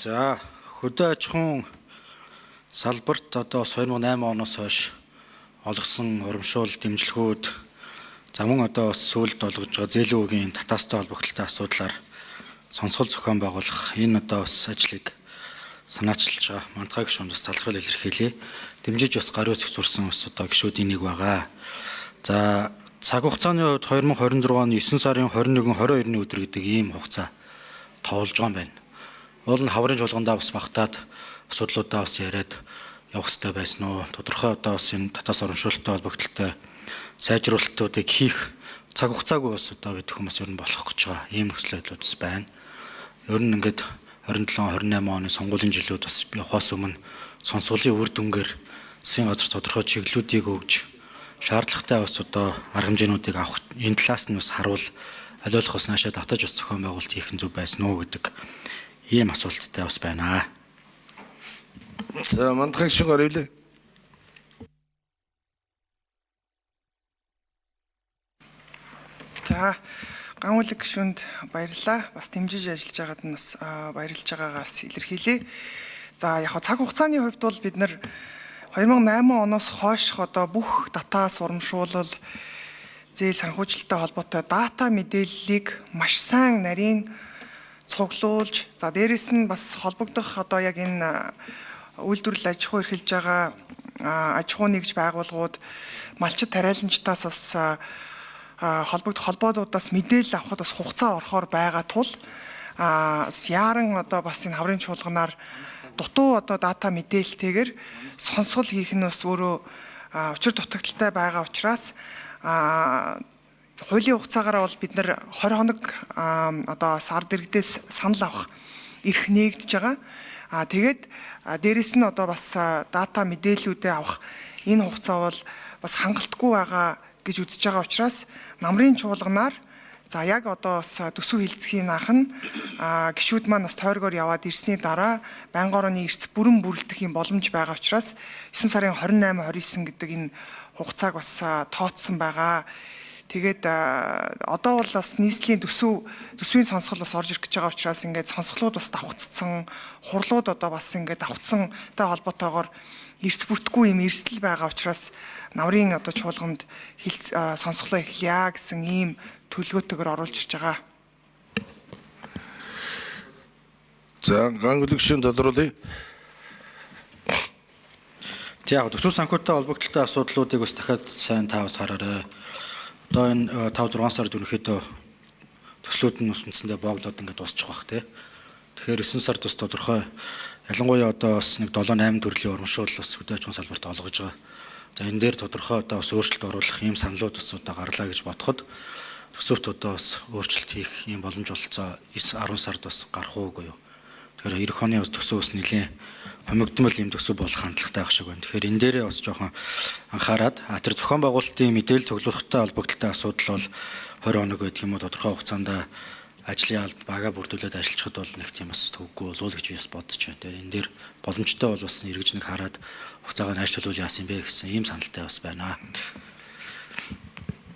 За хөдөө аж ахуйн салбарт одоо 2008 оноос хойш олгосон урамшуул дэмжлэгүүд за мөн одоо сүүлд олгож байгаа зээлийн үеийн татаастай холбогдолтой асуудлаар сонсгол зохион байгуулах энэ одоо бас ажлыг санаачилж байгаа мандахай гишүүнд бас талархал илэрхийлье. Дэмжиж бас гарын үсэг сурсан бас одоо гишүүдийн нэг байгаа. За цаг хугацааны хувьд 2026 оны 9 сарын 21-22-ны өдөр гэдэг ийм хугацаа тоолж байгаа юм байна. Уул нь хаврын чуулгандаа бас багтаад асуудлуудаа бас яриад явах хэрэгтэй байсан уу? Тодорхой одоо бас энэ татаас урамшуулалттай холбогдолтой сайжруулалтуудыг хийх цаг хугацаагүй бас одоо бид хүмүүс ер нь болох гэж байгаа. Ийм нөхцөлөд бас байна. Ер нь ингээд 27-28 оны сонгуулийн жилүүд бас явахаас өмнө сонсголын үр дүнгээр засгийн газар тодорхой чиглэлүүдийг өгж шаардлагатай бас одоо арга хэмжээнүүдийг авах энэ талаас нь бас харуул аль болох бас наашаа татаж бас зохион байгуулалт хийх нь зөв байсан уу гэдэг ийм асуулттай бас байна. За мандахай гишүүн гарвлаа. За гангуулаг гишүүнд баярлалаа. Бас дэмжиж ажиллаж байгаад нь бас баярлж байгаагаас илэрхийлье. За яг цаг хугацааны хувьд бол бид нар 2008 оноос хойш одоо бүх датаас урамшуулал зээл санхүүжилттэй холбоотой дата мэдээллийг маш сайн нарийн цуглуулж за дээрэс нь бас холбогдох одоо яг энэ үйлдвэрлэл аж ахуй эрхэлж байгаа аж ахуй нэгж байгууллагууд малчид тариаланчтаас бас холбогдох холбоодуудаас мэдээлэл авахд бас хугацаа орохоор байгаа тул яран одоо бас энэ хаврын чуулганаар дутуу одоо дата мэдээлэлтэйгээр сонсгол хийх нь бас өөрөө учир дутагдaltaй байгаа учраас хуулийн хугацаагаараа бол бид нар 20 хоног одоо сар дэрэгдээс санал авах эрх нээгдэж байгаа. Тэгээд дээрэс нь одоо бас дата мэдээллүүдээ авах энэ хугацаа бол бас хангалтгүй байгаа гэж үзэж байгаа учраас намрын чуулганаар за яг одоо бас төсөв хилцхийн анхан гишүүд маань бас тойргоор яваад ирсний дараа байнгын орооны эрс бүрэн бүрэлдэх юм боломж байгаа учраас 9 сарын 28-29 гэдэг энэ хугацааг бас тооцсон байгаа. Тэгээд одоо бол бас нийслэлийн төсвийн сонсгол бас орж ирэх гэж байгаа учраас ингээд сонсголууд бас давхцсан, хурлууд одоо бас ингээд давхцсантай холбоотойгоор эрс бүртгүй юм эрсдэл байгаа учраас намрын одоо чуулганд сонсголоо эхлэе гэсэн ийм төлөвлөгөөтэйгээр оруулж ирж байгаа. За гангуулаг гишүүнд тодруулъя. За төсөв санхүүтэй холбогдолтой асуудлуудыг бас дахиад сайн таавс хараарай. Одоо энэ 5-6 сард ерөнхийдөө төслүүд нь үндсэндээ бооглоод ингээд дуусчих бах тий. Тэгэхээр 9 сард бас тодорхой ялангуяа одоо бас нэг 7-8 төрлийн урамшуул бас хөдөө аж ахуйн салбарт олгож байгаа. За энэ дээр тодорхой одоо бас өөрчлөлт оруулах ийм саналууд бас одоо гарлаа гэж бодоход төсөвт одоо бас өөрчлөлт хийх ийм боломж олцоо 9-10 сард бас гарах уугүй юу. Тэгэхээр эх оны бас төсөв бас нэлээд хомигдмал ийм төсөв болох хандлагатай байх шиг байна. Тэгэхээр энэ дээрээ бас жоохон анхаарад тэр зохион байгуулалтын мэдээлэл цуглуулгатай холбогдолтой асуудал бол 20 хоног гэдэг юм уу тодорхой хугацаанд ажлын алба бага бүрдүүлээд ажиллахад бол нэг тийм бас төггүй болов уу гэж би бас бодож байна. Тэгэхээр энэ дээр боломжтой бол бас эргэж нэг хараад хугацаагаа нааш төлөвлөе яасан бэ гэсэн ийм саналтай бас байна.